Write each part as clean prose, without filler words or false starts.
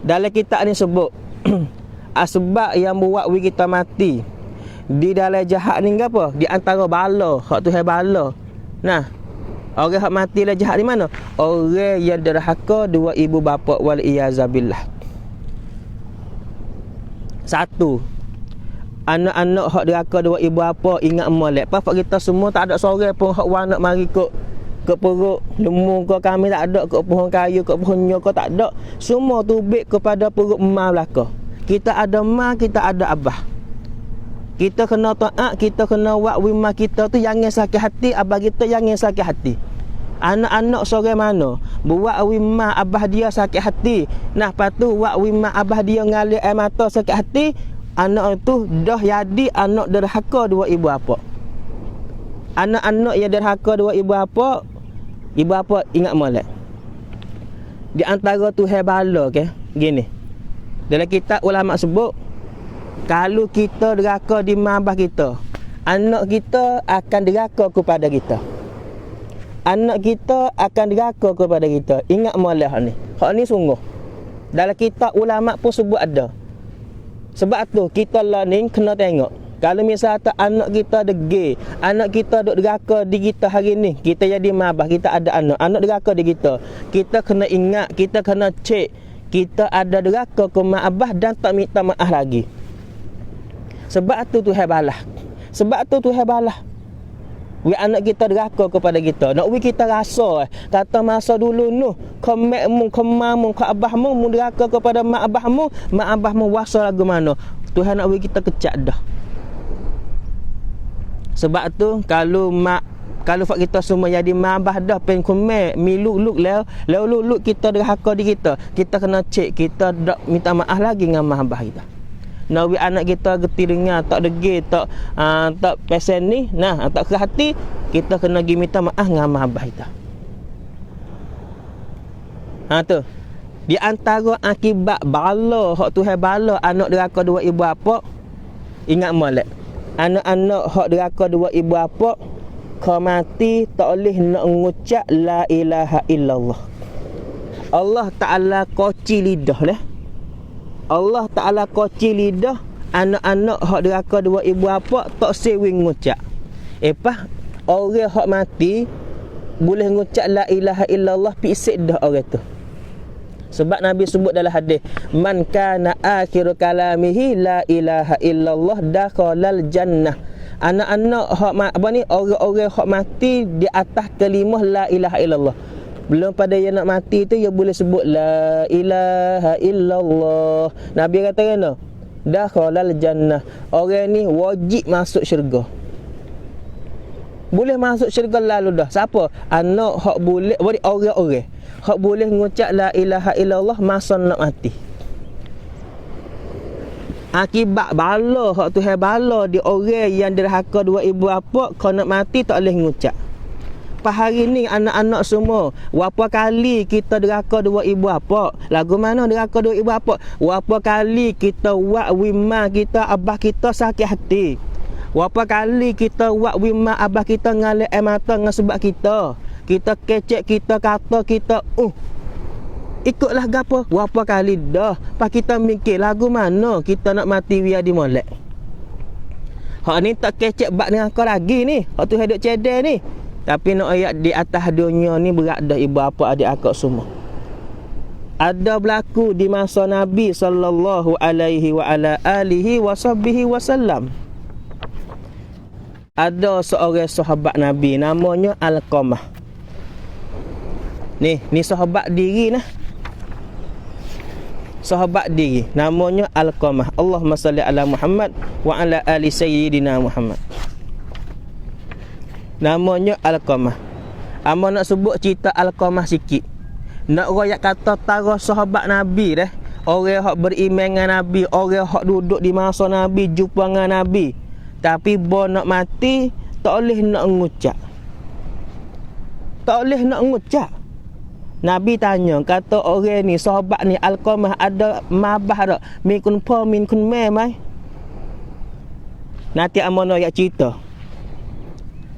Dalam kitab ni sebut sebab yang buat we kita mati di dalam jahat ni apa? Di antara bala, hak Tuhan bala. Nah, orang hak mati lah jahat di mana? Orang yang derhaka dua ibu bapa wal iyazabillah. Satu, anak-anak hak derhaka dua ibu bapa ingat molek. Apa kita semua tak ada seorang pun hak wanak mari ke perut lemu ke kami tak ada, ke pohon kayu, ke pohon nyo ke tak ada. Semua tubik kepada perut emak belaka. Kita ada mak, kita ada abah. Kita kena taat, kita kena buat wimah kita tu jangan sakit hati, abah kita jangan sakit hati. Anak-anak seorang mana buat wimah abah dia sakit hati. Nah, lepas tu buat wimah abah dia ngalir air mata sakit hati, anak tu dah jadi anak derhaka dua ibu bapa. Anak-anak yang derhaka dua ibu bapa, ibu bapa ingat molek. Di antara Tuhan bala ke, gini. Dalam kitab ulama sebut, kalau kita derhaka di mak abah kita, anak kita akan derhaka kepada kita. Anak kita akan derhaka kepada kita. Ingat molek hak ni. Hak ni sungguh. Dalam kitab ulama pun sebut ada. Sebab tu kita lah ni kena tengok. Kalau misalnya anak kita degil, anak kita duk derhaka di kita hari ni, kita jadi mak abah, kita ada anak derhaka di kita. Kita kena ingat, kita kena cek, kita ada derhaka ke mak abah dan tak minta maaf lagi. Sebab tu Tuhan balas. Sebab tu Tuhan balas. We anak kita derhaka kepada kita. Nak we kita rasa kata masa dulu nu, kemakmu, kemamu, ke abahmu mu derhaka kepada mak abahmu wasa lagu mana. Tuhan nak we kita kecak dah. Sebab tu kalau fak kita semua jadi mak abah dah pen kemek miluk luk kita derhaka di kita. Kita kena cek, kita dak minta maaf lagi dengan mak abah kita. Nawi anak kita geti dengar tak degil, tak pesen ni, nah tak ke hati, kita kena pergi minta maaf dengan mak abah kita. Tu. Di antara akibat bala hak Tuhan bala anak derhaka dua ibu bapa, ingat molek. Anak-anak hak derhaka dua ibu bapa kau mati tak boleh nak mengucap la ilaha illallah. Allah Taala koci lidah lah. Allah Ta'ala koci lidah anak-anak hak derhaka dua ibu bapa tak sewing ngucap. Orang hak mati boleh ngucap la ilaha illallah pisik dah orang tu. Sebab Nabi sebut dalam hadis, man kana akhiru kalamihi la ilaha illallah dakhalal jannah. Anak-anak hak orang-orang hak mati di atas kalimah la ilaha illallah. Belum pada yang nak mati tu, dia boleh sebut la ilaha illallah. Nabi kata kena dakhalal jannah. Orang ni wajib masuk syurga. Boleh masuk syurga lalu dah. Siapa? Anak hak boleh, orang-orang hak boleh mengucap la ilaha illallah masa nak mati. Akibat bala hak Tuhan bala di orang yang derhaka dua ibu bapa, kau nak mati tak boleh mengucap. Hari ni anak-anak semua, berapa kali kita derhaka dua ibu bapa? Lagu mana derhaka dua ibu bapa? Berapa kali kita buat wimah kita abah kita sakit hati? Berapa kali kita buat wimah abah kita ngalir air mata dengan sebab kita? Kita kecek, kita kata, kita ikutlah gapo? Berapa kali dah pas kita mikir lagu mana kita nak mati biar di molek. Hak ni tak kecek bab dengan kau lagi ni. Hak tu hidup cedek ni. Tapi nak ayat di atas dunia ni berat dah ibu bapa adik akak semua. Ada berlaku di masa Nabi sallallahu alaihi wa ala alihi wasallam. Ada seorang sahabat Nabi namanya Alqamah. Ni sahabat diri nah. Sahabat diri namanya Alqamah. Allahumma salli ala Muhammad wa ala ali sayyidina Muhammad. Namanya Alqamah. Amba nak sebut cerita Alqamah sikit. Nak royak kata tara sahabat Nabi dah. Orang hak beriman dengan Nabi, orang hak duduk di masa Nabi, jumpa dengan Nabi. Tapi bo nak mati tak boleh nak ngucap. Tak boleh nak ngucap. Nabi tanya, kata orang ni sahabat ni Alqamah ada mabah tak? Min kun pa min kun me mai. Nanti amba nak cerita.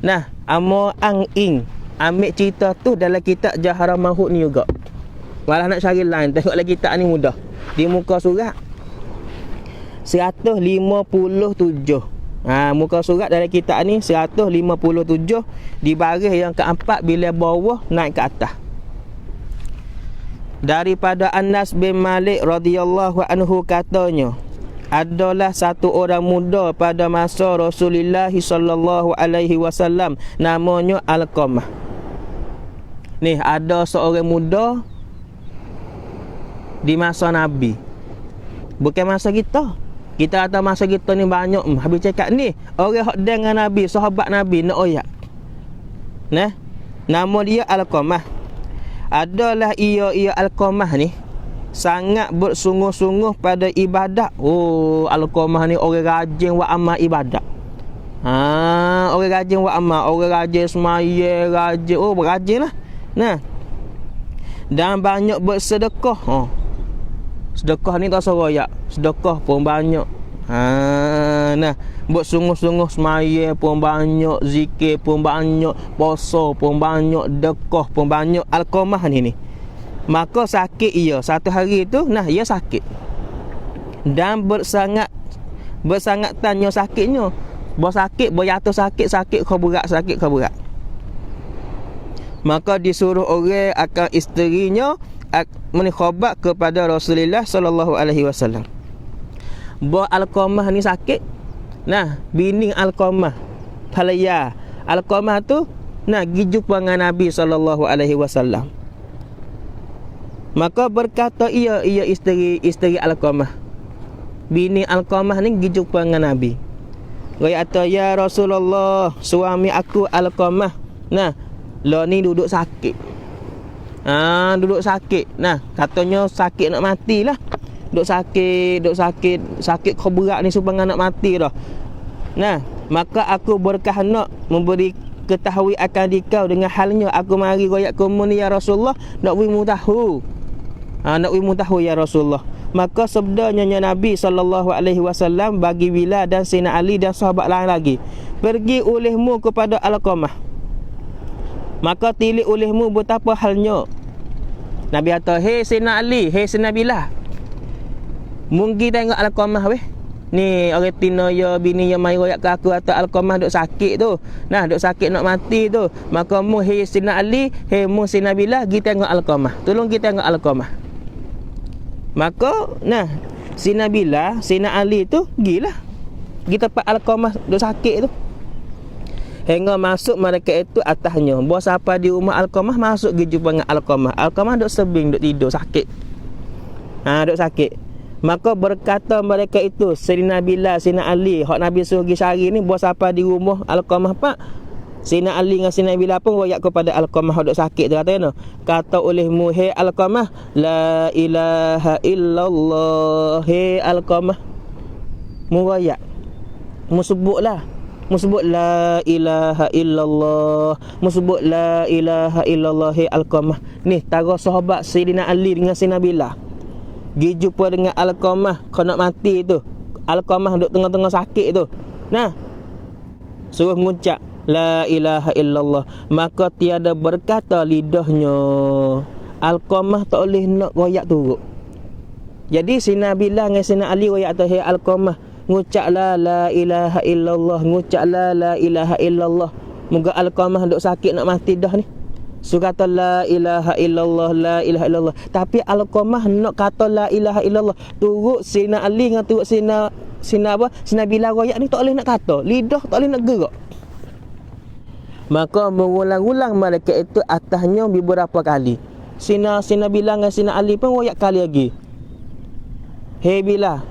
Nah, amo ang ing ambil cerita tu dalam kitab Jahara Mahud ni juga. Malah nak cari lain, tengoklah kitab ni mudah. di muka surat 157. Muka surat dalam kitab ni 157, di baris yang keempat bila bawah naik ke atas. Daripada Anas bin Malik radhiyallahu anhu katanya, adalah satu orang muda pada masa Rasulullah sallallahu alaihi wasallam, namanya Alqamah. Ni ada seorang muda di masa Nabi. Bukan masa kita. Kita kata masa kita ni banyak habis cakap ni orang hak dengan Nabi, sahabat Nabi nak oyak. Nah, nama dia Alqamah. Adalah ia Alqamah ni sangat bersungguh-sungguh pada ibadat. Alqamah ni orang rajin buat amal ibadat. Orang rajin buat amal, orang rajin semaya, rajin berajin lah. Nah, dan banyak bersedekah. Sedekah ni tak seroyak, sedekah pun banyak. Nah, bersungguh-sungguh semaya pun banyak, zikir pun banyak, puasa pun banyak, dekah pun banyak. Alqamah ni. Maka sakit ia satu hari tu, ia sakit. Dan bersangat tanya sakitnya. Sakit, jatuh sakit kau berat. Maka disuruh orang akan isterinya menikhabat kepada Rasulullah sallallahu alaihi wasallam. Alqamah ni sakit. Nah, bini Alqamah, Talaya Alqamah tu pergi jumpa dengan Nabi sallallahu alaihi wasallam. Maka berkata ia isteri Alqamah, bini Alqamah ni pergi jumpa dengan Nabi. Dia kata, ya Rasulullah, suami aku Alqamah, lo ni duduk sakit. Duduk sakit. Katanya sakit nak mati lah. Duduk sakit kau berat ni supaya nak mati dah. Maka aku berkehendak memberi ketahui akan dikau dengan halnya. Aku mari royak kamu ni ya Rasulullah, nak wimu tahu. Nak wimu tahu ya Rasulullah. Maka sabdanya Nabi sallallahu alaihi wasallam bagi Bilal dan Sayyidina Ali dan sahabat lain lagi, pergi olehmu kepada Alqamah, maka tilik olehmu betapa halnya. Nabi kata, hei Sayyidina Ali, hei Sayyidina Bilal, mungkin tengok Alqamah weh. Ni orang tina ya bini yang mai royak ke aku kata Alqamah duk sakit tu. Duk sakit nak mati tu. Maka mu hei Sayyidina Ali, hei mu Sayyidina Bilal, pergi tengok Alqamah. Tolong kita tengok Alqamah. Maka Sayyidina Bilal, Sayyidina Ali tu gilah. Pergi tempat Alqamah duk sakit tu. Hingga masuk mereka itu atasnya. Bos apa di rumah Alqamah, masuk pergi jumpa dengan Alqamah. Alqamah duk sebing, duk tidur sakit. Duk sakit. Maka berkata mereka itu, Sayyidina Bilal, Sayyidina Ali, hak Nabi suruh pergi cari ni, bos apa di rumah Alqamah pak. Sayyidina Ali dengan Sayyidina Bilal pun royak kepada Alqamah duk sakit tu, katanya, kata olehmu, hei Alqamah, la ilaha illallah. Hei Alqamah, mu royak, mu sebutlah, mu sebut la ilaha illallah, mu sebut la ilaha illallah. Hei Alqamah. Ni tara sahabat Sayyidina Ali dengan Sayyidina Bilal pergi jumpa dengan Alqamah, kau nak mati tu. Alqamah duduk tengah-tengah sakit tu. Suruh mengucap la ilaha illallah. Maka tiada berkata lidahnya. Alqamah tak boleh nak royak turut. Jadi Sayyidina Bilal dengan Sayyidina Ali royak tu, hei Alqamah, ngucaplah la ilaha illallah, ngucaplah la ilaha illallah. Moga Alqamah duk sakit nak mati dah ni. So kata la ilaha illallah, la ilaha illallah. Tapi Alqamah nak kata la ilaha illallah, turut Sayyidina Ali dengan turut Sayyidina Bilal royak ni tak boleh nak kata, lidah tak boleh nak gerak. Maka mengulang-ulang mereka itu atasnya beberapa kali. Sayyidina Bilal dengan Sayyidina Ali pun royak kali lagi. Hei Bilal,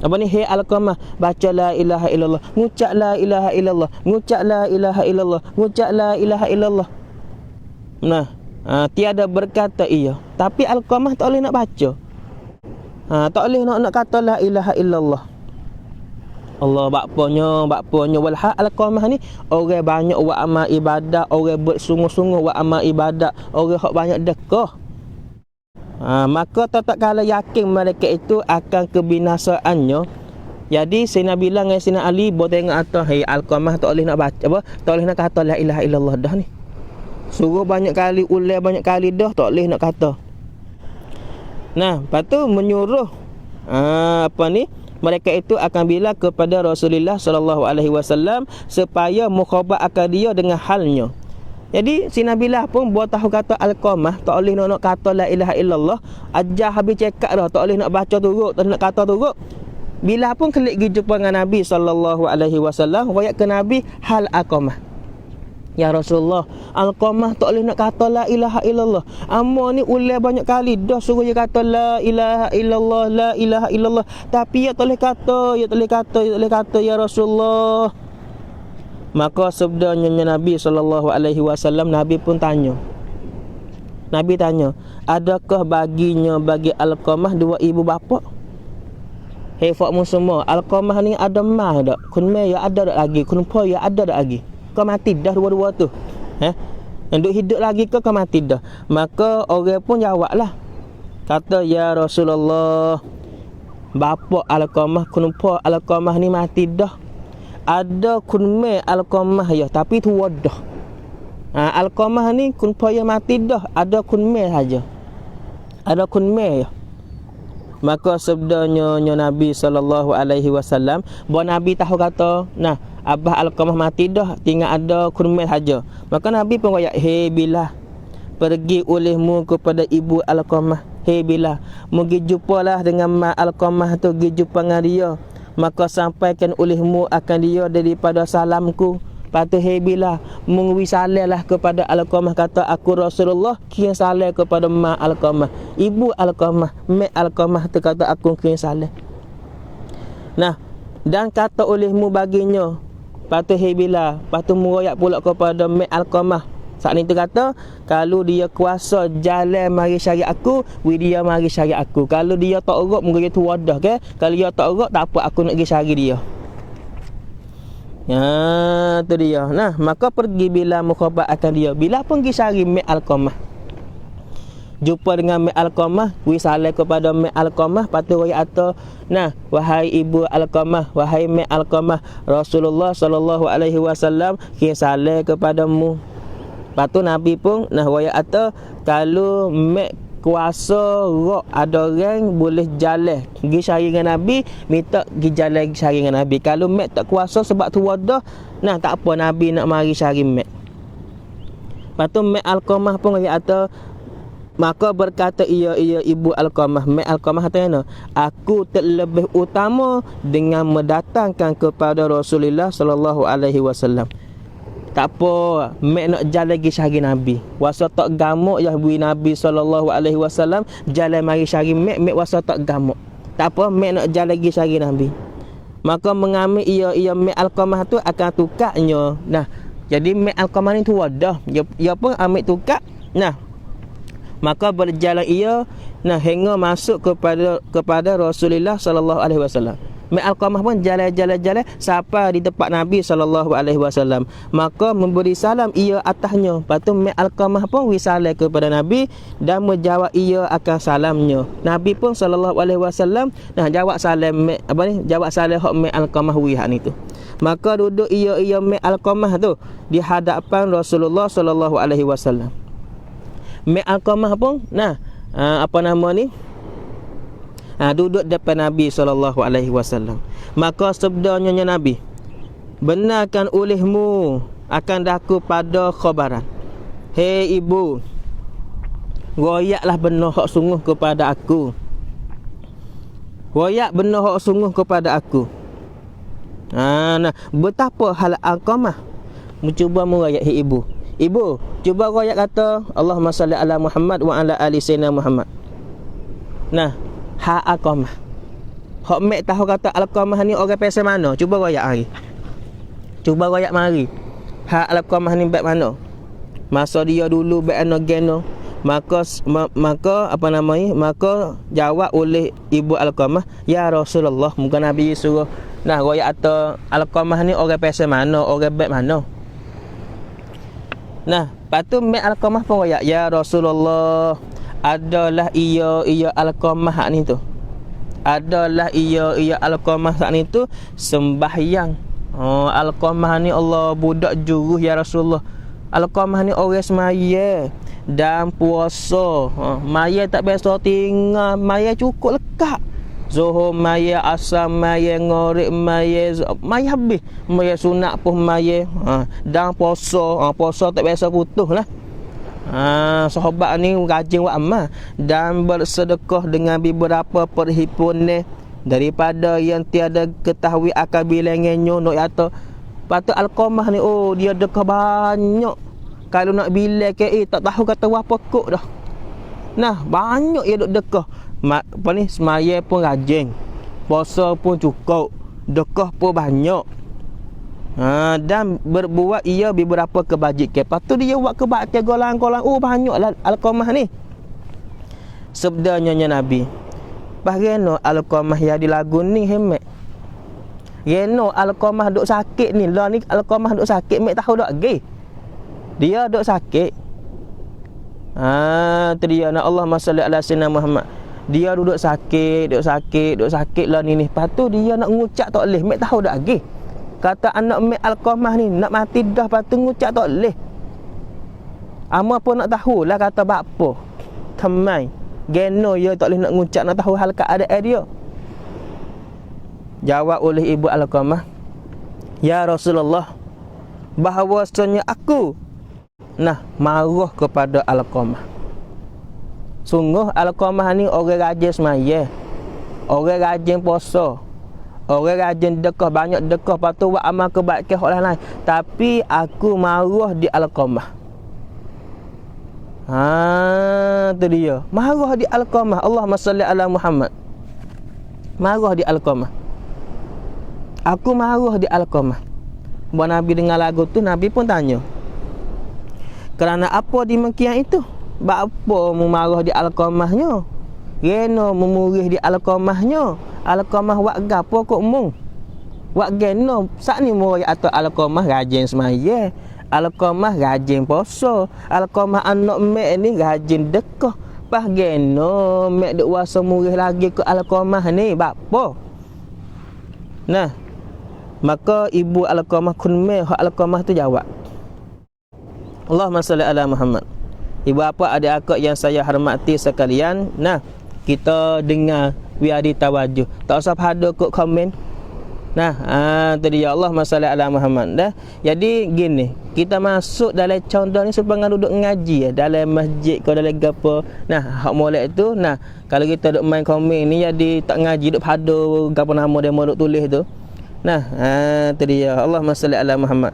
hei Alqamah, baca la ilaha illallah, ngucap la ilaha illallah, ngucap la ilaha illallah, ngucap la ilaha illallah. Tiada berkata iya. Tapi Alqamah tak boleh nak baca. Tak boleh nak kata la ilaha illallah. Allah bakponya walha Alqamah ni orang banyak buat amal ibadat, orang bersungguh-sungguh buat amal ibadat, orang hak banyak dekah. Maka tak kala yakin mereka itu akan kebinasaannya. Jadi Sayyidina Bilal dengan Sayyidina Ali boleh tengok atas, hei Alqamah tak boleh nak baca apa, tak boleh nak kata la ilaha illallah dah ni. Suruh banyak kali, ulai banyak kali dah tak boleh nak kata. Lepas tu menyuruh Apa ni? Mereka itu akan bilang kepada Rasulullah sallallahu alaihi wasallam supaya mukhabar akan dia dengan halnya. Jadi si Nabi lah pun buat tahu kata Alqamah, tak boleh nak kata la ilaha illallah, ajar habis cekak dah, tak boleh nak baca turut, tak nak kata turut. Bila pun kelik pergi jumpa dengan Nabi sallallahu alaihi wasallam, royak ke Nabi hal Alqamah. Ya Rasulullah, Alqamah tak boleh nak kata la ilaha illallah. Amma ni ulai banyak kali dah suruh dia kata la ilaha illallah, la ilaha illallah, tapi ya tak boleh kata, ya tak boleh kata, ya tak boleh kata ya Rasulullah. Maka sabdanya Nabi sallallahu alaihi wasallam, Nabi pun tanya. Nabi tanya, adakah baginya bagi Alqamah dua ibu bapa? Hei fakmu semua, Alqamah ni ada mah tak? Kun me ya ada tak lagi? Kun po ya ada tak lagi? Kau mati dah dua-dua tu. Yang hidup lagi kau mati dah. Maka orang pun jawablah. Kata ya Rasulullah, bapa Alqamah, kun po Alqamah ni mati dah. Ada kunme Alqamah ya, tapi tu wadah. Alqamah ni kun po ya mati dah, ada kunme saja. Ada kunme ya. Maka sabdanya Nabi sallallahu alaihi wasallam, bahawa Nabi tahu kata, nah, abah Alqamah mati dah, tinggal ada kunme saja. Maka Nabi pun kata, "Hei Bilal, pergi olehmu kepada ibu Alqamah. Hei Bilal, pergi jumpalah dengan mak Alqamah tu, pergi jumpa dengan dia. Maka sampaikan olehmu akan dia daripada salamku. Patu hei Bilal, mengwi salamlah kepada Alqamah, kata aku Rasulullah kian salam kepada mak Alqamah, ibu Alqamah, mak Alqamah tu kata aku kian salam. Nah, dan kata olehmu baginya, patu hei Bilal, patu meroyak pula kepada mak Alqamah. Saat ni tu kata, kalau dia kuasa jalan mari syariat aku, dia mari syariat aku. Kalau dia tak urut, mungkin tu wadah ke. Kalau dia tak urut, tak apa, aku nak pergi syariat dia. Ya, tu dia. Nah, maka pergi bila mukhabar akan dia. Bila pun pergi syariat Mek Alqamah. Jumpa dengan Mek Alqamah, salam kepada Mek Alqamah, patut royak atau, nah, wahai ibu Alqamah, wahai Mek Alqamah, Rasulullah sallallahu alaihi wasallam kian salam kepadamu. Lepas tu Nabi pun nah waya kata, kalau mek kuasa rok ada orang boleh jalan pergi syari dengan Nabi, minta pergi jalan syari dengan Nabi. Kalau mek tak kuasa sebab tu wadah, nah tak apa, Nabi nak mari syari mek. Lepas tu Mek Alqamah pun waya kata, maka berkata ia ibu Alqamah, Mek Alqamah kata, aku terlebih utama dengan mendatangkan kepada Rasulullah sallallahu alaihi wasallam. Tak apa, mek nak jalan lagi syari Nabi. Wasa tak gamuk ya bui Nabi sallallahu alaihi wasallam, jalan mari syari mek wasa tak gamuk. Tak apa, mek nak jalan lagi syari Nabi. Maka mengambil ia Mek Alqamah tu akan tukarnya. Nah, jadi Mek Alqamah ni tu wadah. Ia pun ambil tukar. Nah, maka berjalan ia hingga masuk kepada Rasulullah sallallahu alaihi wasallam. Mek Alqamah pun jalan sampai di tempat Nabi sallallahu alaihi wasallam. Maka memberi salam ia atasnya. Lepas tu Mek Alqamah pun salam kepada Nabi dan menjawab ia akan salamnya. Nabi pun sallallahu alaihi wasallam jawab salam jawab salam hak Mek Alqamah hak ni tu. Maka duduk ia Mek Alqamah tu di hadapan Rasulullah sallallahu alaihi wasallam. Mek Alqamah pun apa nama ni? Duduk depan Nabi SAW. Maka sabdanya Nabi, benarkan olehmu akan daku pada khabaran. Hei ibu, royaklah benar hak sungguh kepada aku. Royak benar hak sungguh kepada aku. Betapa hal Alqamah mencuba meroyak. Hei ibu, cuba royak kata Allahumma salli ala Muhammad wa ala ali sayyidina Muhammad. Ha Alqamah. Hak mek tahu kata Alqamah ni orang pesa mana? Cuba royak hari. Cuba royak mari. Ha Alqamah ni baik mana? Masa dia dulu baik ana geno. Maka apa namanya? Maka jawab oleh ibu Alqamah, ya Rasulullah, muka Nabi suruh royak atau Alqamah ni orang pesa mana? Orang baik mana? Lepas tu Mek Alqamah pun royak, ya Rasulullah, adalah ia Alqamah hak ni tu. Adalah ia Alqamah hak ni tu sembahyang. Alqamah ni Allah budak juru ya Rasulullah. Alqamah ni orang semaya dan puasa. Maya tak biasa tinggal, maya cukup lekat. Zuhur maya, asar maya, ngorek maya, maya habis. Maya sunat pun maya. Dan puasa tak biasa putus lah. Sahabat ni rajin wa amal dan bersedekah dengan beberapa perhimpunan daripada yang tiada ketahui akal bilangannya nak kata. Patut Alqamah ni dia dekah banyak. Kalau nak bilang ke tak tahu kata apa kok dah. Nah, banyak dia duk dekah. Apa ni, semaya pun rajin, puasa pun cukup, dekah pun banyak. Dan berbuat ia beberapa kebajikan. Lepas tu dia buat kebaikan golang-golang. Banyaklah Alqamah ni. Sabdanya Nabi, bagaimana Alqamah yang di lagu ni hemat. Geno Alqamah duk sakit ni. Lah ni Alqamah duk sakit, mek tahu dak ge. Dia duk sakit. Tu dia nak Allahumma salli ala sayyidina Muhammad. Dia duduk sakit lah ni. Lepas tu dia nak ngucap tak boleh, mek tahu dak ge. Kata anak mek Alqamah ni nak mati dah, lepas tu ngucap tak boleh. Ama pun nak tahu lah kata bakpo. Temai. Geno dia tak boleh nak ngucap, nak tahu hal keadaan dia. Jawab oleh ibu Alqamah, ya Rasulullah, bahawasanya aku marah kepada Alqamah. Sungguh Alqamah ni orang rajin semaya, orang rajin puasa, orang rajin dekah, banyak dekah, lepas tu buat amal kebaikan orang lain. Tapi aku marah di Alqamah. Tu dia. Marah di Alqamah. Allahumma salli ala Muhammad. Marah di Alqamah. Aku marah di Alqamah. Buat Nabi dengar lagu tu, Nabi pun tanya, kerana apa demikian itu? Bapa mu marah di Alqamahnya? Geno memurih di Alqamahnya? Alqamah wak gapo kok mung? Wak geno sak ni mu atau Alqamah rajin semaya, Alqamah rajin puasa, Alqamah anak mek ni rajin dekah. Pas geno mek duk wasa murih lagi ke Alqamah ni bapa. Nah, maka ibu Alqamah kunme hak Alqamah tu jawab, Allahumma salli ala Muhammad. Ibu apa adik-akak yang saya hormati sekalian, kita dengar biar ditawajuh. Tak usah pada kok komen. Tadi ya Allah masalah ala Muhammad dah. Jadi gini, kita masuk dalam contoh ni supaya duduk ngaji dalam masjid ke dalam gapo. Hak molek tu, kalau kita duk main komen ni jadi tak ngaji, duk pada gapo nama dia mau duk tulis tu. Tadi ya Allah masalah ala Muhammad.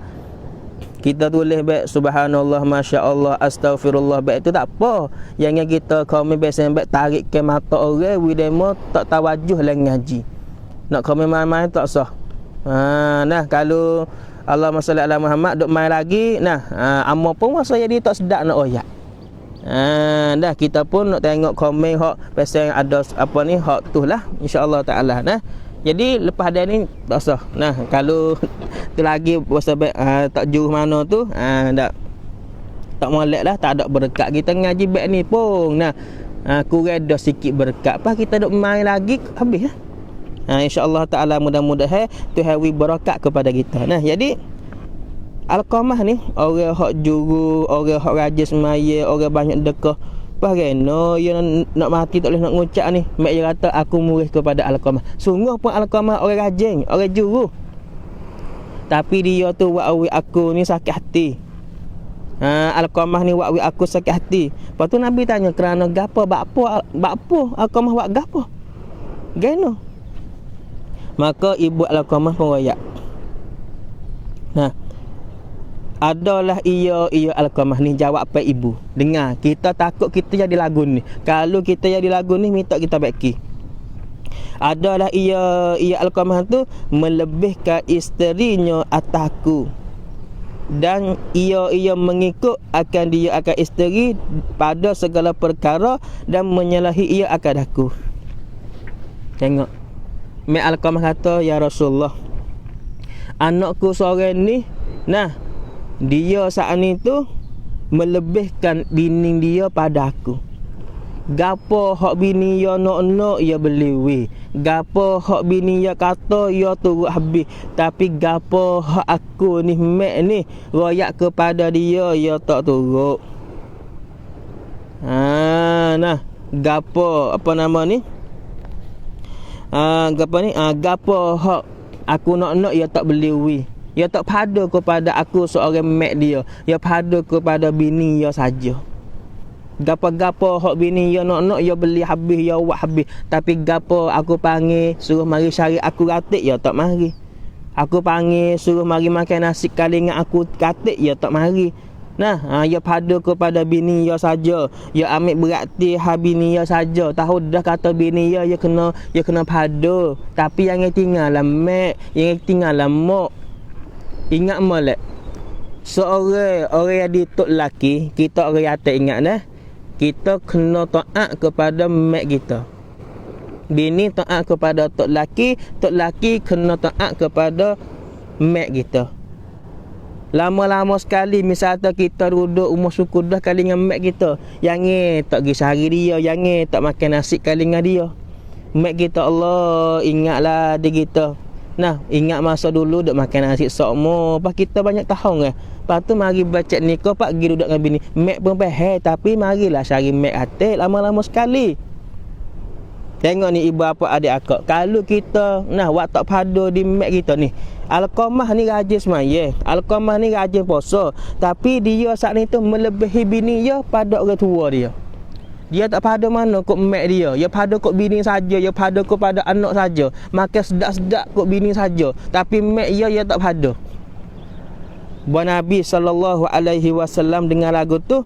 Kita tulis baik subhanallah, masya-Allah, astagfirullah, baik itu tak apa. Yang kita komen biasa baik tarik ke mata orang, we demo tak tawajuh lah ngaji. Nak komen main-main tak sah. Kalau Allahumma salli ala Muhammad duk main lagi, amma pun masa jadi tak sedap nak oyak. Kita pun nak tengok komen hak biasa yang ada apa ni hak tu lah, insya-Allah taala. Jadi lepas dia ni tak sah. Kalau tu lagi pasal tak jauh mana tu, tak molek lah, tak ada berkat. Kita ngaji baik ni pun kurang dah sikit berkat. Pas kita duk main lagi habis lah. Insya-Allah taala mudah-mudahan Tuhan wi berkat kepada kita. Jadi Alqamah ni orang hak juru, orang hak rajin semaya, orang banyak dekah. Bagaimana dia nak mati tak boleh nak ngucap ni. Mak dia kata aku murih kepada Alqamah. Sungguh pun Alqamah orang rajin, orang juru. Tapi dia tu wak aku ni sakit hati. Alqamah ni wak aku sakit hati. Lepas tu Nabi tanya kerana gapo bakpo Alqamah wak gapo? Geno. Maka ibu Alqamah pun royak. Adalah ia Alqamah ni jawab apa ibu. Dengar, kita takut kita jadi lagu ni. Kalau kita jadi lagu ni minta kita baiki. Adalah ia Alqamah tu melebihkan isterinya atasku. Dan ia mengikut akan dia akan isteri pada segala perkara dan menyalahi ia akan aku. Tengok. Mak Alqamah kata, ya Rasulullah, anakku seorang ni, dia saat ni tu melebihkan bini dia pada aku. Gapo hak bini dia nak ia beli we. Gapo hak bini dia kata ia turut habis. Tapi gapo hak aku ni mek ni royak kepada dia ia tak turut. Gapo apa nama ni? gapo hak aku nak ya tak beli wi. Ya tak pada kepada aku seorang mak dia. Ya pada kepada bini ya saja. Gapo-gapo hak bini ya nak ya beli habis ya buat habis. Tapi gapo aku panggil suruh mari cari aku katik ya tak mari. Aku panggil suruh mari makan nasi kali dengan aku katik ya tak mari. Nah, ya pada kepada bini ya saja. Ya ambil berarti bini ya saja. Tahu dah kata bini ya kena pada. Tapi yang tinggal mak, yang tinggal mak. Ingat molek. Orang yang dituk lelaki, kita orang atas ingat dah. Kita kena taat kepada mak kita. Bini taat kepada tok lelaki kena taat kepada mak kita. Lama-lama sekali misalnya kita duduk umur syukur dah kali dengan mak kita. Yang tak pergi sehari dia, yang tak makan nasi kali dengan dia. Mak kita Allah ingatlah dia kita. Nah, ingat masa dulu duk makan nasi sokmo. Lepas kita banyak tahun kan. Lepas tu mari baca nikah pak pergi duduk dengan bini. Mak pun faham tapi marilah cari mak atik lama-lama sekali. Tengok ni ibu apa adik akak. Kalau kita wak tak pada di mak kita ni. Alqamah ni rajin semaya. Alqamah ni rajin puasa. Tapi dia saat ni tu melebihi bini dia pada orang tua dia. Dia tak pada mana kok mak dia. Dia pada kok bini saja. Dia pada kok pada anak saja. Makan sedap-sedap kok bini saja. Tapi mak dia tak pada. Buat Nabi SAW dengar lagu tu.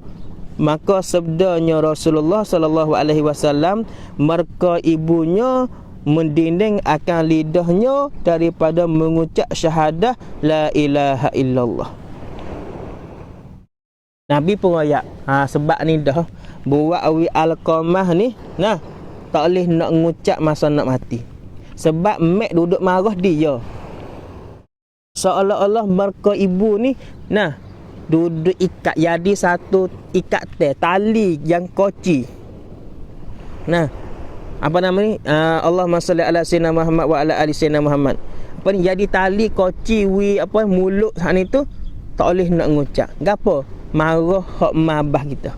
Maka sabdanya Rasulullah SAW. Mereka ibunya mendinding akan lidahnya daripada mengucap syahadah la ilaha illallah. Nabi pun royak. Sebab ni dah buat awi Alqamah ni tak boleh nak ngucap masa nak mati. Sebab mak duduk marah dia. Seolah-olah mereka ibu ni duduk ikat jadi satu ikat tali yang koci. Apa nama ni? Allahumma salli ala sayyidina Muhammad wa ala ali sayyidina Muhammad. Apa ni jadi tali koci mulut hak ni tu tak boleh nak ngucap. Gapo? Marah hak mabah kita.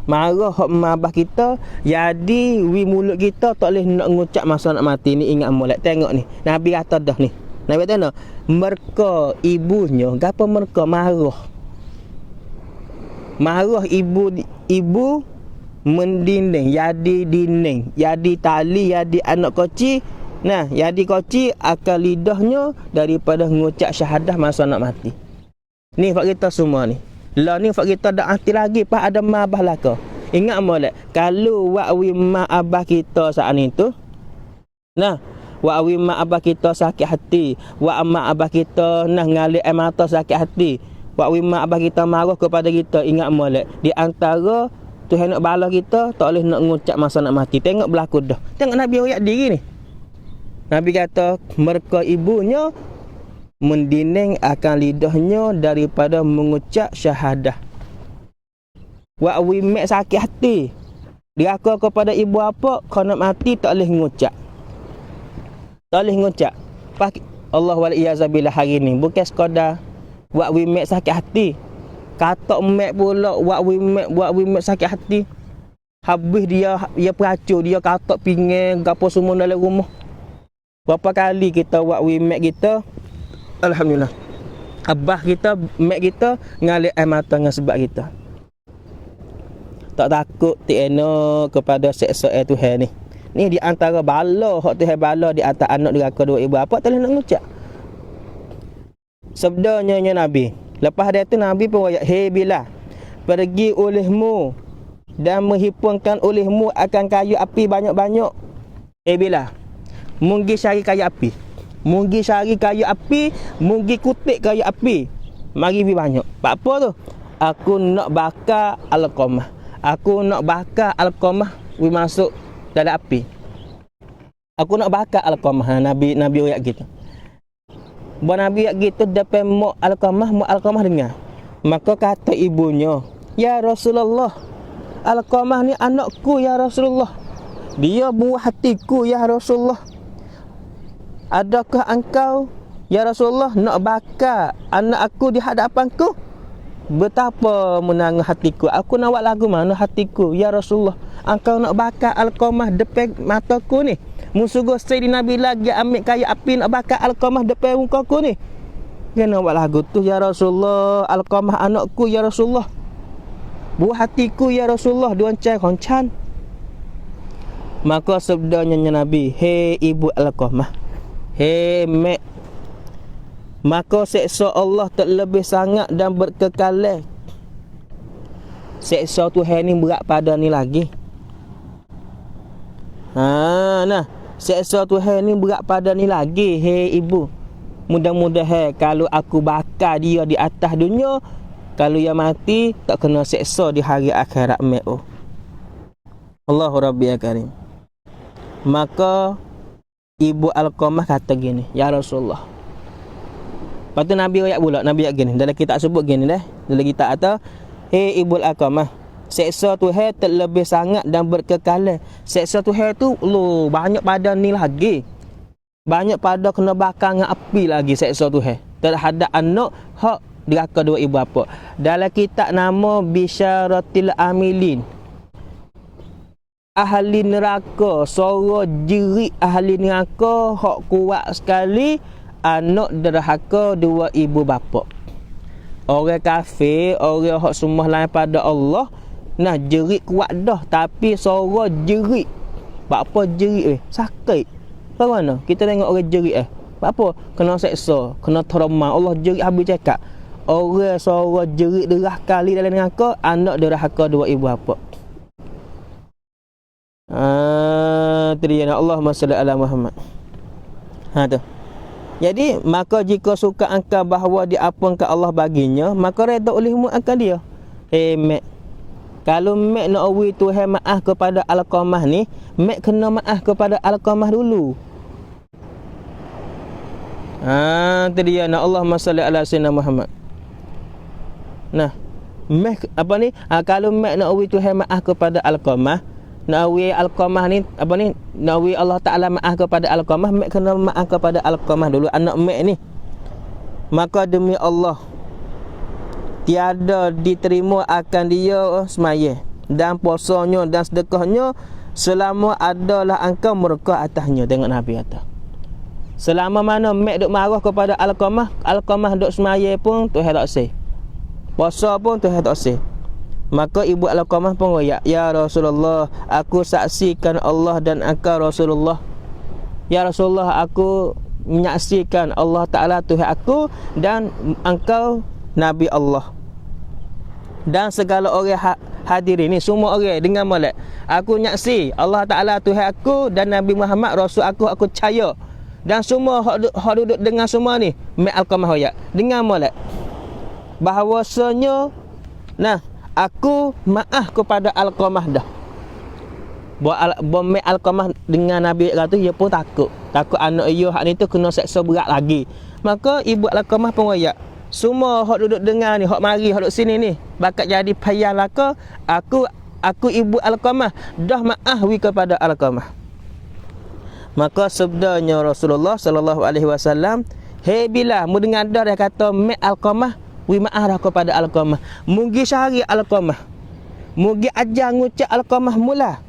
Marah hak mabah kita, jadi mulut kita tak boleh nak ngucap masa nak mati ni. Ingat molek tengok ni. Nabi kata dah ni. Nabi kata mereka ibunya gapo mereka marah. Marah ibu mendinding, jadi dinding, jadi tali, jadi anak koci. Jadi koci akan lidahnya daripada mengucap syahadah masa nak mati. Ni fak kita semua ni. Lah ni fak kita dak hati lagi pas ada mak abah laka. Ingat molek, kalau wakwi mak abah kita saat ni tu, wakwi mak abah kita sakit hati, mak abah kita ngalih air mata sakit hati, wakwi mak abah kita marah kepada kita, ingat molek, di antara Tuhan nak balas kita, tak boleh nak ngucap masa nak mati. Tengok berlaku dah. Tengok Nabi ayat diri ni. Nabi kata, mereka ibunya mendinding akan lidahnya daripada mengucap syahadah. Wakwi mak sakit hati, dia kepada ibu apa, kau nak mati tak boleh ngucap. Tak boleh ngucap. Allah wal-iyazabillah hari ni bukan sekadar wakwi mak sakit hati. Katak mak pula wakwi mak sakit hati. Habis dia peracur, dia katak pinggan gapo semua dalam rumah. Berapa kali kita wakwi mak kita, alhamdulillah, abah kita, mak kita ngalih air mata dengan sebab kita. Tak takut tiada kepada seksa Tuhan ni. Ni di antara bala hak Tuhan bala di atas anak deraka dua ibu apa tak boleh nak ngucap. Sabdanya Nabi. Lepas dia tu Nabi pun ayat, "Hei Bilal, pergi olehmu dan menghimpunkan olehmu akan kayu api banyak-banyak." Hei Bilal, munggi cari kayu api. Munggi cari kayu api, munggi kutik kayu api. Mari bi banyak. Apa tu? Aku nak bakar Alqamah. Aku nak bakar Alqamah we masuk dalam api. Aku nak bakar Alqamah. Nabi ayat gitu. Buat Nabi ayat gitu depan mak Alqamah dengar. Maka kata ibunya, "Ya Rasulullah, Alqamah ni anakku ya Rasulullah. Dia buah hatiku ya Rasulullah. Adakah engkau ya Rasulullah nak bakar anak aku di hadapanku? Betapa menangis hatiku. Aku nak buat lagu mana hatiku ya Rasulullah. Engkau nak bakar Alqamah depan mataku ni. Musuh Sayyidina Bilal dia ambil kayu api nak bakar Alqamah depan muka aku ni. Kena buat lagu tu, ya Rasulullah, Alqamah anakku ya Rasulullah. Buah hatiku ya Rasulullah, duancai koncan. Maka sabdanya Nabi, hei ibu Alqamah, hei mek, maka seksa Allah terlebih sangat dan berkekalan. Seksa Tuhan ni berat pada ni lagi. Nah, seksa Tuhan ni berat pada ni lagi, hei ibu. Mudah-mudahan kalau aku bakar dia di atas dunia, kalau dia mati tak kena seksa di hari akhirat mek. Allahu Rabbi ya Karim. Maka ibu Alqamah kata gini, ya Rasulullah. Lepas tu Nabi ayat pula, Nabi ayat gini, dalam kitab sebut gini dah. Dalam kitab kata, hei ibu Alqamah, seksa Tuhan terlebih sangat dan berkekalan. Seksa Tuhan tu banyak pada ni lagi. Banyak pada kena bakar dengan api lagi seksa Tuhan terhadap anak hak diraka dua ibu bapa. Dalam kitab nama Bisyaratil Amilin, ahli neraka, suara jerit ahli neraka hak kuat sekali, anak derhaka dua ibu bapa. Orang kafir, orang hak sembah lain pada Allah, nah jerit kuat dah, tapi suara jerit. Apa jerit sakit. Bagaimana? Kita tengok orang jerit apa? Kena seksa, kena trauma. Allah jerit habis cakap. Orang suara jerit derah kali dalam neraka, anak derhaka dua ibu bapa. Terima Allahumma salli ala Muhammad. Tu. Jadi, maka jika suka angka bahawa diapunkan Allah baginya, maka redha olehmu akan dia. Mek. Kalau mek nak awi Tuhan maaf kepada Alqamah ni, mek kena maaf kepada Alqamah dulu. Tadi ya, Allahumma salli ala sayyidina Muhammad. Nah, mek apa ni? Kalau mek nak awi Tuhan maaf kepada Alqamah, nak awi Alqamah ni apa ni? Nak awi Allah Taala maaf kepada Alqamah, mek kena maaf kepada Alqamah dulu, anak mek ni. Maka demi Allah, tiada diterima akan dia semaya dan puasanya dan sedekahnya selama adalah engkau murka atasnya. Tengok Nabi kata, selama mana mek duk marah kepada Alqamah, Alqamah duk semaya pun Tuhan tak seh, puasa pun Tuhan tak seh. Maka ibu Alqamah pun royak, ya Rasulullah, aku saksikan Allah dan engkau Rasulullah. Ya Rasulullah, aku menyaksikan Allah Ta'ala Tuhan aku dan engkau Nabi Allah. Dan segala orang hadirin ni, semua orang dengan molek, aku nyaksi Allah Ta'ala Tuhan aku dan Nabi Muhammad Rasul aku percaya. Dan semua hak duduk dengan semua ni, mek Alqamah royak dengan molek bahawasanya, nah, aku maaf kepada Alqamah dah. Buat mek Alqamah dengan Nabi kata, dia pun takut anak dia hak ni tu kena seksa berat lagi. Maka ibu Alqamah pun royak, semua hak duduk dengar ni, hak mari, hak duduk sini ni, bakat jadi payah laka, aku ibu Alqamah dah maaf wi kepada Alqamah. Maka sabdanya Rasulullah sallallahu alaihi wasallam, hei Bilal, mu dengar dah dia kata mek Alqamah wi maaf dah kepada Alqamah. Mugi syari Alqamah, mugi ajar ngucap Alqamah mula.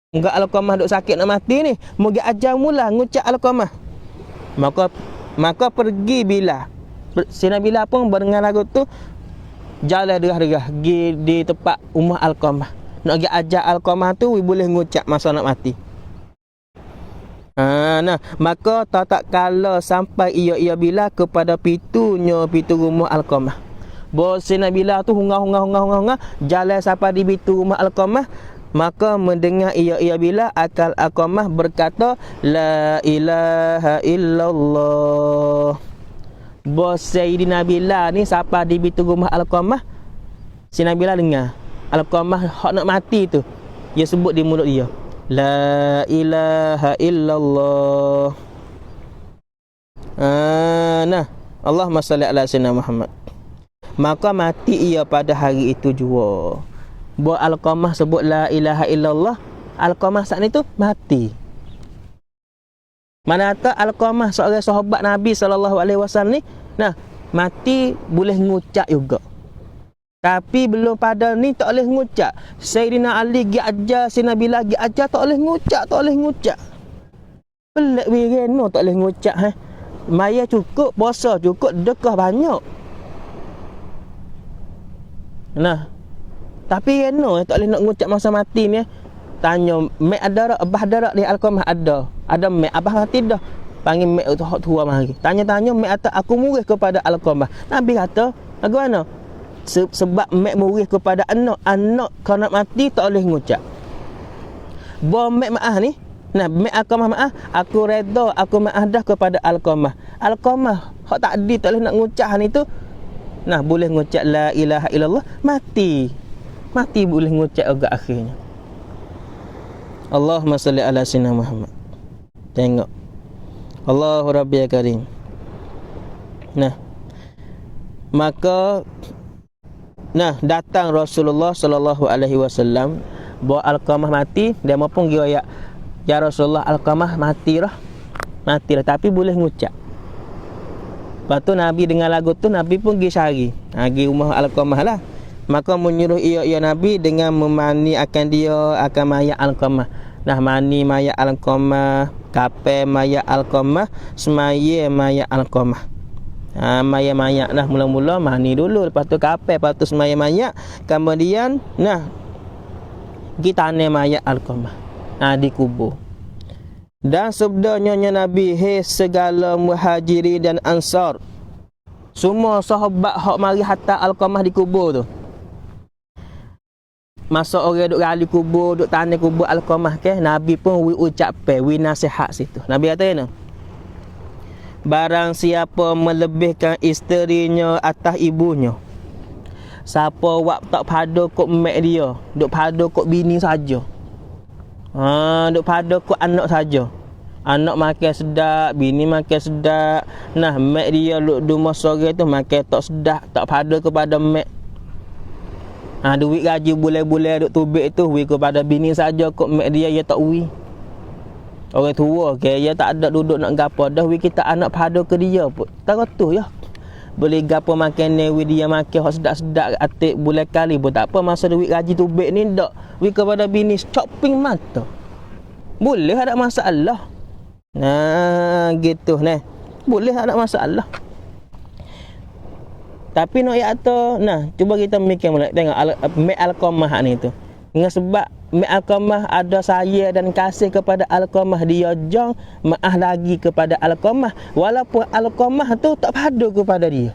Enggak Alqamah duk sakit nak mati ni, mugi ajar mula ngucap Alqamah. Maka pergi Bilal. Sayyidina Bilal pun berdengar lagu tu, jalan derah-derah pergi di tempat rumah Alqamah. Nak pergi ajar Alqamah tu boleh ngucap masa nak mati. Nah, maka tak kala sampai ia Bilal kepada pintu rumah Alqamah. Bos Sayyidina Bilal tu hungah jalan sampai di pintu rumah Alqamah. Maka mendengar ia Bilal, akal Alqamah berkata, la ilaha illallah. Bos Sayyidina Bilal ni siapa di pintu rumah Alqamah, Sayyidina Bilal dengar Alqamah hak nak mati tu, dia sebut di mulut dia, la ilaha illallah. Nah, Allahumma salli ala sayyidina Muhammad. Maka mati ia pada hari itu juga. Buat Alqamah sebut la ilaha illallah, Alqamah saat ni tu mati. Manakah Alqamah seorang sahabat Nabi SAW ni, nah, mati boleh ngucap juga. Tapi belum pada ni tak boleh ngucap. Sayyidina Ali pergi ajar, Sayyidina Bilal pergi ajar, tak boleh ngucap. Pelik wireno tak boleh ngucap Maya cukup, puasa cukup, dekah banyak. Nah, tapi reno tak boleh nak ngucap masa mati ni. Tanya, mek ada tak? Abah ada tak? Di Alqamah ada. Ada mek, abah mati dah. Panggil mek tu hak tua mari. Tanya-tanya mek atas aku murid kepada Alqamah. Nabi kata, bagaimana? Sebab mek murid kepada anak kalau nak mati tak boleh ngucap. Bom mek maaf ni. Nah, mek Alqamah maaf, aku redha, aku maaf dah kepada Alqamah. Alqamah hak tak ada tak boleh nak ngucap ni tu. Nah, boleh ngucap la ilaha illallah, mati boleh ngucap agak akhirnya. Allahumma salli ala sayyidina Muhammad. Tengok. Allahu Rabbi Karim. Nah, maka datang Rasulullah sallallahu alaihi wasallam bawa Alqamah mati, dia maupun dia ya Rasulullah, Alqamah mati dah, tapi boleh ngucap. Lepas tu Nabi dengar lagu tu, Nabi pun pergi cari pergi rumah Alqamah lah. Maka menyuruh ia Nabi dengan memani akan dia akan mayat Alqamah. Nah, mani mayat Alqamah, kapel mayat Alqamah, semaya mayat Alqamah. Mayat lah, mula-mula mani dulu, lepas tu kapel, lepas tu semaya mayat, kemudian kita tanam mayat Alqamah dikubur. Dan sabdanya Nabi, hei segala muhajiri dan ansar, semua sahabat hak mari hatta Alqamah dikubur tu, masa orang duk gali kubur, duk tanam kubur Alqamah Nabi pun ucap nasihat situ. Nabi kata ni, barang siapa melebihkan isterinya atas ibunya, siapa wak tak pada kok mek dia, duk pada kok bini saja, duk pada kok anak saja. Anak makan sedap, bini makan sedap. Nah, mek dia duk rumah sore tu makan tak sedap, tak pada kepada mek. Duit gaji bulan-bulan duk tubik tu wi kepada bini saja, kok mek dia tak wi. Orang tua dia tak ada duduk nak gapo dah, wi kita anak pada ke dia pun. Tak tu ya. Boleh gapo makan ni wi dia makan hak sedap-sedap atik bulan kali pun tak apa, masa duit gaji tubik ni dak wi kepada bini shopping mata. Boleh ada masalah. Gitu nah. Boleh ada masalah. Tapi nak kata, cuba kita mikir mulai tengok mek Alqamah ni tu. Dengan sebab mek Alqamah ada sayang dan kasih kepada Alqamah, dia jong maaf lagi kepada Alqamah walaupun Alqamah tu tak pada kepada dia.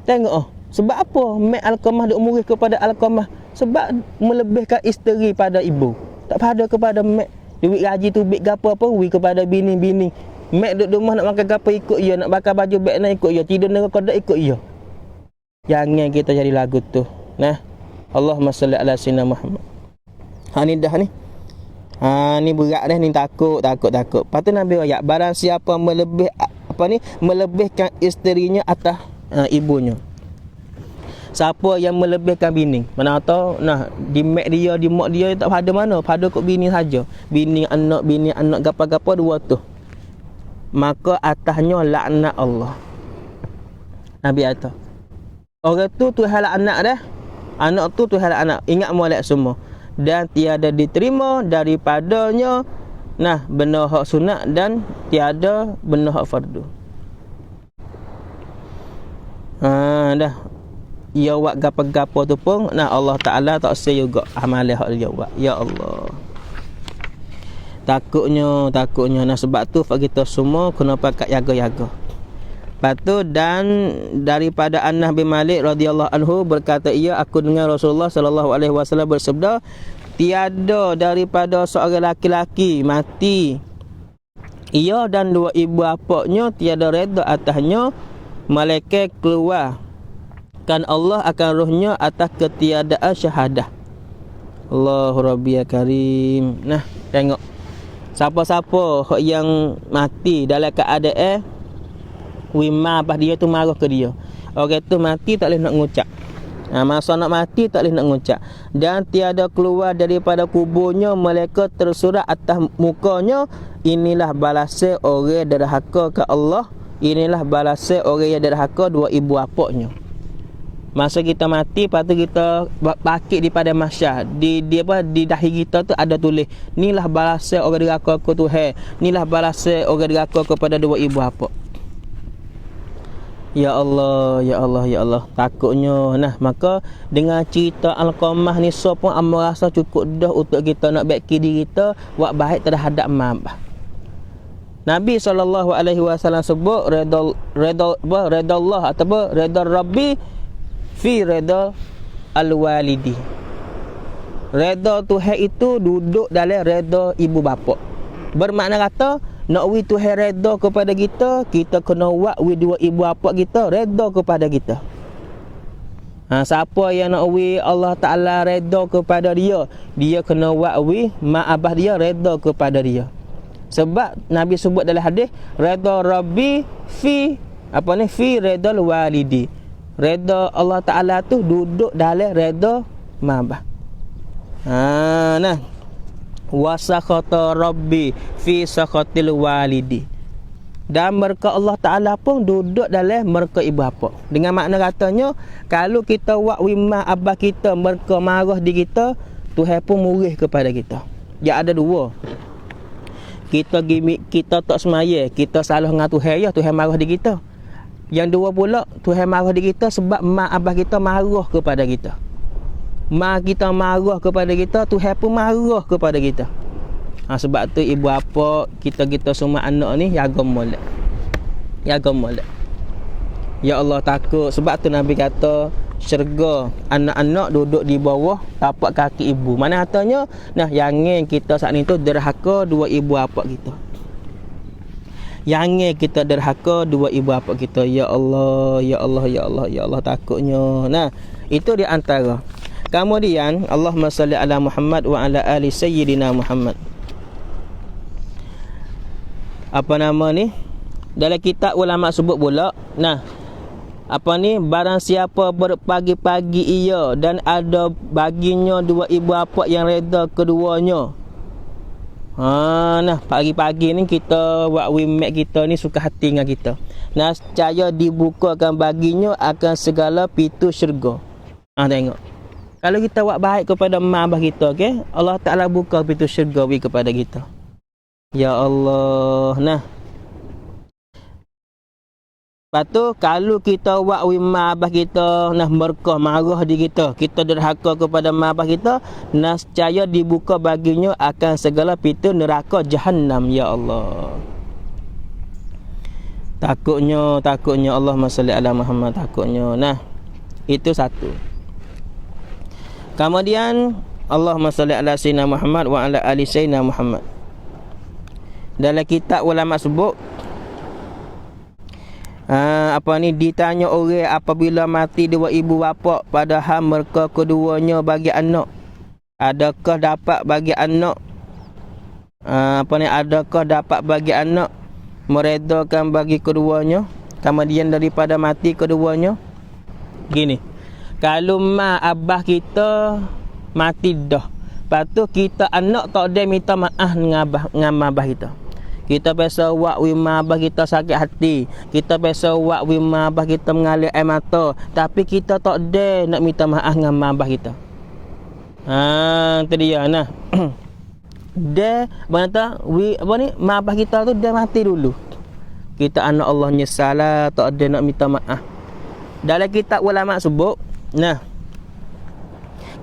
Tengok sebab apa mek Alqamah duk murid kepada Alqamah? Sebab melebihkan isteri pada ibu. Tak pada kepada mek. Duit gaji tu bik gapo apa wi kepada bini-bini. Mek duduk rumah nak makan gapo ikut dia, nak bakar baju beg nak ikut dia, tidur dengan kodok ikut dia. Jangan kita jadi lagu tu. Nah, Allahumma salli ala sayyidina Muhammad. Ni dah ni. Ni berat dah ni, takut. Lepas tu Nabi ayat, barang siapa melebihkan isterinya atas ibunya. Siapa yang melebihkan bini, mana tahu di mek dia, di mak dia tak pada mana, pada kok bini saja. Bini anak gapa-gapa dua tu. Maka atasnya laknat Allah. Nabi kata, orang tu Tuhan laknat dah. Anak tu Tuhan laknat. Ingat molek semua. Dan tiada diterima daripadanya benda hak sunat dan tiada benda hak fardu. Dah. Ya buat gapo-gapo tu pun Allah Ta'ala tak say juga amalan hak dia buat. Ya Allah. Takutnya sebab tu kita semua kena pakat jaga-jaga. Lepas tu dan daripada Anas bin Malik radhiyallahu anhu berkata, aku dengar Rasulullah sallallahu alaihi wasallam bersabda, tiada daripada seorang laki-laki mati ia dan dua ibu bapaknya tiada redha atasnya, malaikat keluar kan Allah akan rohnya atas ketiadaan syahadah. Allahu Rabbi Karim. Nah, tengok siapa-siapa yang mati dalam keadaan wima pas dia tu marah ke dia, orang tu mati tak boleh nak ngucap. Masa nak mati tak boleh nak ngucap. Dan tiada keluar daripada kuburnya malaikat tersurat atas mukanya, inilah balasan orang derhaka ke Allah, inilah balasan orang yang derhaka dua ibu bapaknya. Masa kita mati, lepas tu kita bakit di pada mahsyar. Di dahi kita tu ada tulis, inilah balasan orang deraka aku Tuhan. Inilah balasan orang deraka kepada dua ibu bapa. Ya Allah, ya Allah, ya Allah. Takutnya. Nah, maka dengan cerita Al-Qamah ni pun amba rasa cukup dah untuk kita nak baiki diri kita buat baik terhadap mak abah. Nabi SAW sebut redha Allah atau redha Rabbi fi redha al-walidi. Redha Tuhan itu duduk dalam redha ibu bapa. Bermakna kata nak wi Tuhan redha kepada kita, kita kena buat wi dua ibu bapa kita redha kepada kita. Siapa yang nak wi Allah Taala redha kepada dia, dia kena buat wi mak abah dia redha kepada dia. Sebab Nabi sebut dalam hadis, redha Rabbi fi fi redha al-walidi. Redha Allah Ta'ala tu duduk dalam redha mak. Nah. Wasakhata Rabbi fi sakhatil walidi. Dan mereka Allah Ta'ala pun duduk dalam mereka ibu bapa. Dengan makna katanya, kalau kita buat wimah abah kita, mereka marah di kita, Tuhan pun murih kepada kita. Ya ada dua. Kita tak semaya, kita salah dengan Tuhan, ya Tuhan marah di kita. Yang dua pula, Tuhan marah di kita sebab mak abah kita marah kepada kita. Mak kita marah kepada kita, Tuhan pun marah kepada kita. Sebab tu ibu bapa kita semua anak ni jaga molek. Jaga molek. Ya Allah takut. Sebab tu Nabi kata syurga anak-anak duduk di bawah tapak kaki ibu. Mana katanya, nah jangan kita saat ni tu derhaka dua ibu bapa kita. Jangan kita derhaka dua ibu bapa kita. Ya Allah, ya Allah, ya Allah, ya Allah takutnya. Nah, itu di antara. Kemudian Allahumma salli ala Muhammad wa ala ali sayyidina Muhammad. Apa nama ni? Dalam kitab ulama sebut pula, nah, barang siapa berpagi-pagi ia dan ada baginya dua ibu bapa yang reda keduanya. Nah, pagi-pagi ni kita buat wimek kita ni suka hati dengan kita. Nah, cahaya dibukakan baginya akan segala pintu syurga. Tengok. Kalau kita buat baik kepada mak abah kita, okey, Allah Taala buka pintu syurga kepada kita. Ya Allah. Nah. Lepas tu kalau kita buat mak abah kita, nah mereka marah di kita, kita derhaka kepada mak abah kita, nescaya dibuka baginya akan segala pintu neraka Jahannam. Ya Allah. Takutnya Allahumma salli ala Muhammad, takutnya. Nah, itu satu. Kemudian Allahumma salli ala sayyidina Muhammad wa ala ali sayyidina Muhammad. Dalam kitab ulama sebut, ditanya orang apabila mati dua ibu bapa padahal mereka keduanya bagi anak, adakah dapat bagi anak adakah dapat bagi anak meredakan bagi keduanya kemudian daripada mati keduanya? Gini, kalau mak abah kita mati dah, lepas tu kita anak tak ada minta maaf dengan abah kita. Kita biasa buat wimah abah kita sakit hati, kita biasa buat wimah abah kita mengalir air mata, tapi kita tak ada nak minta maaf dengan abah kita. Itu dia. Nah. Dia mak abah kita tu dia mati dulu. Kita anak Allah nyesalah, tak ada nak minta maaf. Dalam kitab ulama sebut, nah,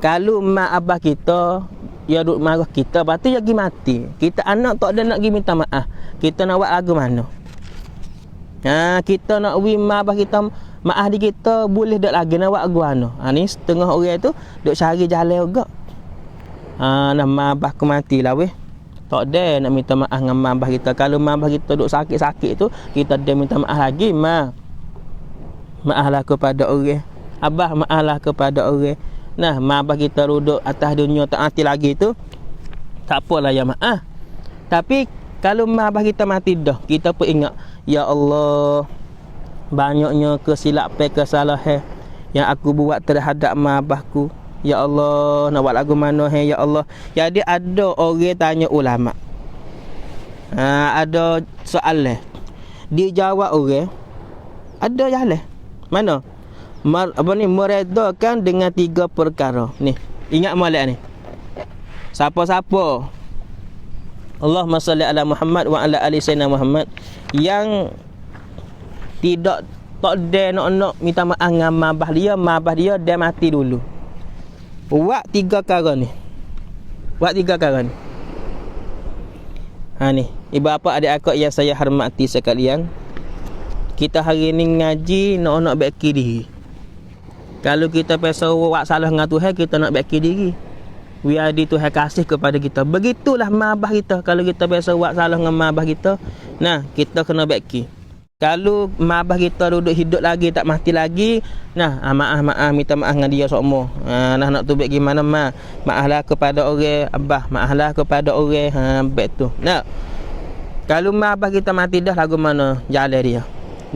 kalau mak abah kita ya duk marah kita, lepas tu dia pergi mati, kita anak tak ada nak pergi minta maaf, kita nak buat lagu mana? Kita nak mak abah kita maaf di kita, boleh tak lagi nak buat lagu mana? Ni setengah orang tu duk cari jalan juga. Nah, mak abah aku mati lah weh, tak ada nak minta maaf dengan mak abah kita. Kalau mak abah kita duk sakit-sakit tu, kita ada minta maaf lagi. Maaflah kepada orang, abah maaflah kepada orang. Nah, mak abah kita duduk atas dunia tak mati lagi tu, tak apalah ya maaf. Tapi kalau mak abah kita mati dah, kita pun ingat, ya Allah, banyaknya kesilapan kesalahan yang aku buat terhadap mak abahku. Ya Allah, nak buat lagu mana ya Allah. Jadi ada orang tanya ulama, ada soalan, dia jawab orang, ada jalan mana? meredakan dengan 3 perkara. Ni, ingat molek ni. Siapa-siapa Allahumma salli ala Muhammad wa ala ali sayyidina Muhammad yang tidak tak ada nak minta maaf dengan mabah dia dia mati dulu. Buat 3 perkara ni. Buat 3 perkara ni. Ni, ibu bapa adik akak yang saya hormati sekalian. Kita hari ni ngaji nak baiki diri. Kalau kita pasal buat salah dengan Tuhan, kita nak baiki diri. Biar di Tuhan kasih kepada kita. Begitulah mabah kita. Kalau kita biasa buat salah dengan mabah kita, nah, kita kena baiki. Kalau mabah kita duduk hidup lagi, tak mati lagi, nah, maaf, minta maaf dengan dia semua. Nak tu baik gimana, maaflah kepada orang abah, maaflah kepada orang baik tu. Nah, kalau mabah kita mati dah, lagu mana jalan dia.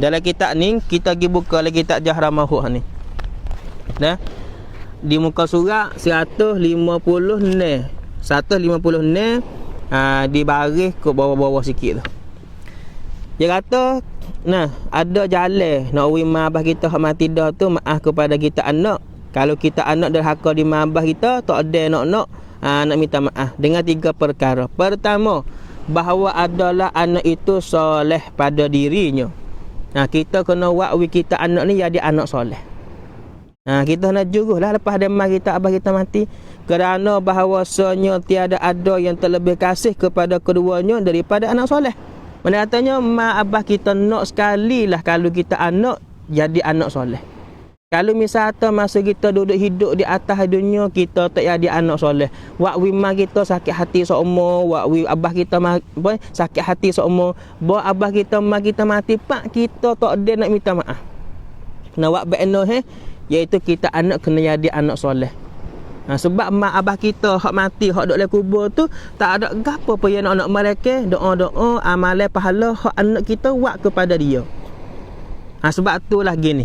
Dalam kitab ni, kita pergi buka lagi kitab Jahra Mahuk ni. Nah, di muka surat 150 ni 150 ni di baris ke bawah-bawah sikit tu. Dia kata, nah, ada jalan nak wi mabah kita hak mati dah tu, maaf kepada kita anak. Kalau kita anak derhaka di mabah kita, tak ada nak minta maaf dengan 3 perkara. Pertama, bahawa adalah anak itu soleh pada dirinya. Kita kena buat wi kita anak ni jadi anak soleh. Kita nak juruhlah lepas demam kita abah kita mati, kerana bahawasanya tiada ada yang terlebih kasih kepada keduanya daripada anak soleh. Mana katanya mak abah kita nak sekali lah kalau kita anak jadi anak soleh. Kalau misalnya masa kita duduk hidup di atas dunia, kita tak jadi anak soleh, wak wi mak kita sakit hati seumur, wak wi abah kita sakit hati seumur, bawa abah kita mak kita mati, pak kita tak ada nak minta maaf. Nak wak benar iaitu kita anak kena jadi anak soleh. Sebab mak abah kita hak mati, hak duduk dalam kubur tu, tak ada gapo pun yang nak mereka doa-doa, amalan pahala hak anak kita buat kepada dia. Sebab itulah gini,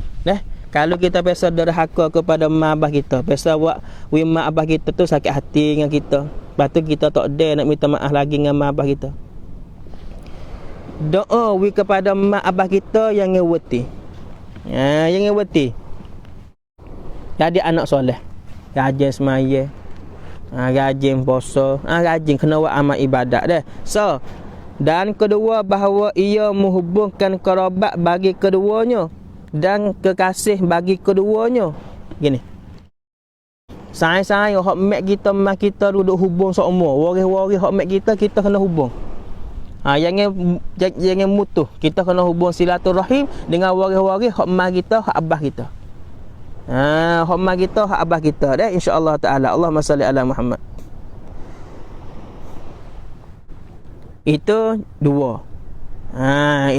kalau kita biasa derhaka kepada mak abah kita, biasa buat mak abah kita tu sakit hati dengan kita, lepas tu kita tak ada nak minta maaf lagi dengan mak abah kita. Doa kepada mak abah kita yang ngeweti. Yang ngeweti jadi anak soleh, rajin semaya, rajin puasa, rajin kena buat amal ibadat dah. So, dan kedua, bahawa ia menghubungkan kerabat bagi keduanya dan kekasih bagi keduanya. Gini, sayang-sayang hak mak kita duduk hubung seumur, waris-waris hak mak kita kena hubung. Jangan mutuh, kita kena hubung silaturahim dengan waris-waris hak mak kita, hak abah kita. Hak mak kita, hak abah kita dah, insya-Allah taala. Allahumma salli ala Muhammad. Itu 2.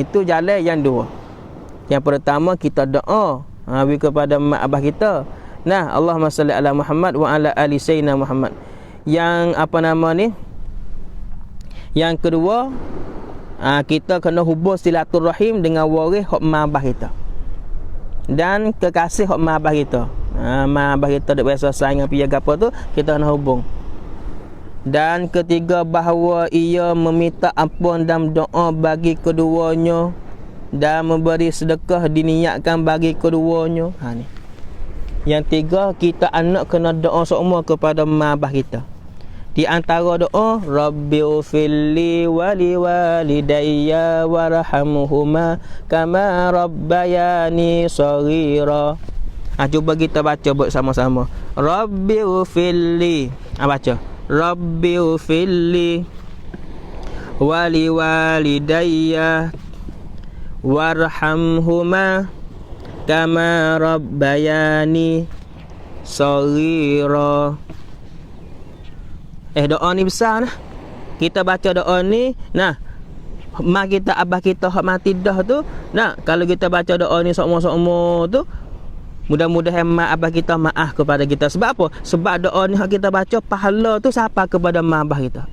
Itu jalan yang 2. Yang pertama, kita doa kepada mak abah kita. Nah, Allahumma salli ala Muhammad wa ala ali sayyidina Muhammad. Yang apa nama ni? Yang kedua, kita kena hubung silaturahim dengan waris hak mak abah kita dan kekasih hak mak abah kita. Mak abah kita dak biasa sayang piye gapo tu, kita kena hubung. Dan ketiga, bahawa ia meminta ampun dan doa bagi keduanya dan memberi sedekah diniatkan bagi keduanya. Ni. Yang 3, kita anak kena doa semua kepada mak abah kita. Di antara doa, Rabbighfirli wa liwalidayya warhamhuma kama rabbayani shaghira. Cuba kita baca bersama-sama. Rabbighfirli. Baca. Rabbighfirli wa liwalidayya warhamhuma kama rabbayani shaghira. Doa ni besar nah. Kita baca doa ni, nah, mak kita, abah kita hak mati dah tu, nah, kalau kita baca doa ni semua tu, mudah-mudahan mak abah kita maaf kepada kita. Sebab apa? Sebab doa ni hak kita baca, pahala tu siapa kepada mak abah kita.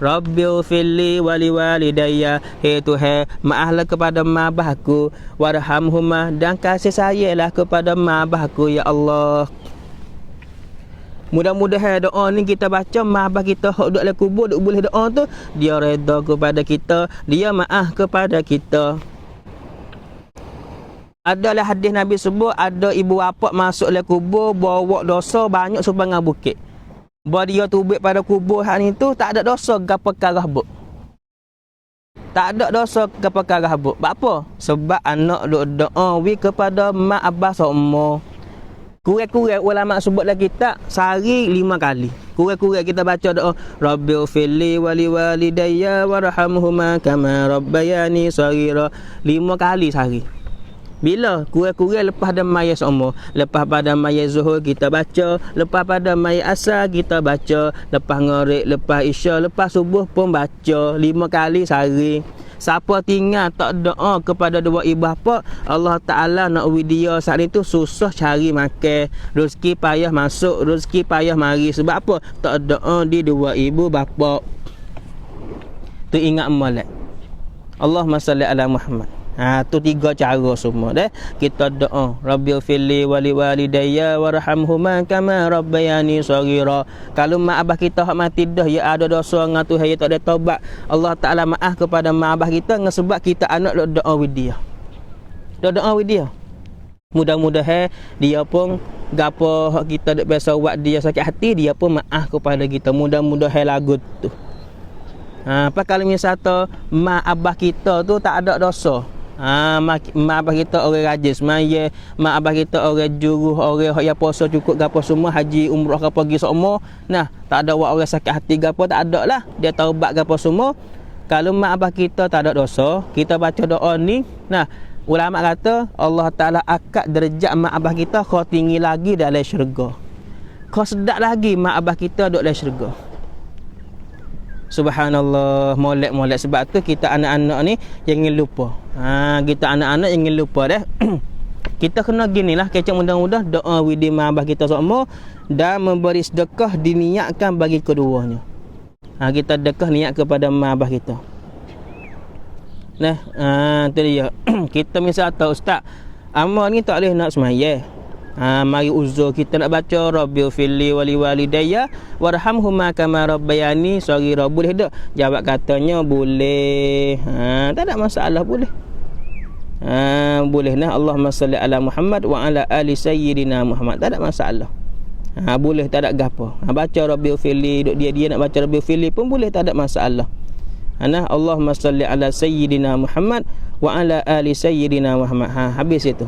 Rabbighfirli wa liwalidayya, Tuhan, maaflah kepada mak abah aku, warhamhuma, dan kasih sayanglah kepada mak abah aku, ya Allah. Mudah-mudahan doa ni kita baca, mak abah kita hak duduk dalam kubur, duk boleh doa tu, dia redha kepada kita, dia maaf kepada kita. Adalah hadis Nabi sebut ada ibu bapa masuk le kubur bawa dosa banyak sepanjang bukit. Bahawa dia tubik pada kubur hak ni tu tak ada dosa ke perkara habuk. Tak ada dosa ke perkara habuk. Apa? Sebab anak duk doa wi kepada mak abah sokmo. Kurang-kurang ulama sebut dalam kitab sehari 5 kali. Kurang-kurang kita baca doa Rabbighfirli wa liwalidayya warhamhuma kama rabbayani shaghira 5 kali sehari. Bila? Kurang-kurang lepas pada maya semua. Lepas pada maya zuhur kita baca. Lepas pada maya asar kita baca. Lepas ngorek, lepas isya, lepas subuh pun baca 5 kali sehari. Siapa tinggal tak doa kepada dua ibu bapa, Allah Ta'ala nak dia saat itu susah cari makan. Rezeki payah masuk, rezeki payah mari. Sebab apa? Tak doa di dua ibu bapa. Tu ingat molek. Allahumma salli ala Muhammad. Tu 3 cara semua dah. Kita doa Rabbighfirli wa liwalidayya warhamhuma kama rabbayani shaghira. Kalau mak abah kita hak mati dah ya ada dosa dengan Tuhan ya tak ada taubat, Allah Taala maaf kepada mak abah kita sebab kita anak doa with dia. Doa with dia. Mudah-mudahan dia pun gapo hak kita dak biasa buat dia sakit hati dia pun maaf kepada kita. Mudah-mudahan lagu tu. Apa kalau misalnya mak abah kita tu tak ada dosa. Mak abah kita orang rajin semaya, mak abah kita orang juruh, orang yang puasa cukup gapo semua, haji umrah gapo pergi semua. Nah, tak ada orang sakit hati gapo tak ada lah. Dia taubat gapo semua. Kalau mak abah kita tak ada dosa, kita baca doa ni, nah, ulama kata Allah Taala angkat derajat mak abah kita kau tinggi lagi dalam syurga. Kau sedap lagi mak abah kita duduk dalam syurga. Subhanallah, molek-molek. Sebab tu kita anak-anak ni jangan lupa. Kita anak-anak jangan lupa dah. Kita kena ginilah, kecak mudah-mudah doa widi mak abah kita semua dan memberi sedekah diniatkan bagi keduanya. Kita sedekah niat kepada mak abah kita. Nah, tu dia. Kita misal tahu ustaz, amal ni tak boleh nak semaya. Mari uzur kita nak baca Rabbighfirli wa liwalidayya warhamhuma kama rabbayani shaghira. Boleh tak? Jawab katanya boleh. Tak ada masalah, boleh. Boleh nah. Allahumma salli ala Muhammad wa ala ali sayyidina Muhammad. Tak ada masalah. Boleh, tak ada gapo. Baca Rabbighfirli, dia nak baca Rabbighfirli pun boleh, tak ada masalah. Allahumma salli ala sayyidina Muhammad wa ala ali sayyidina Muhammad. Habis itu.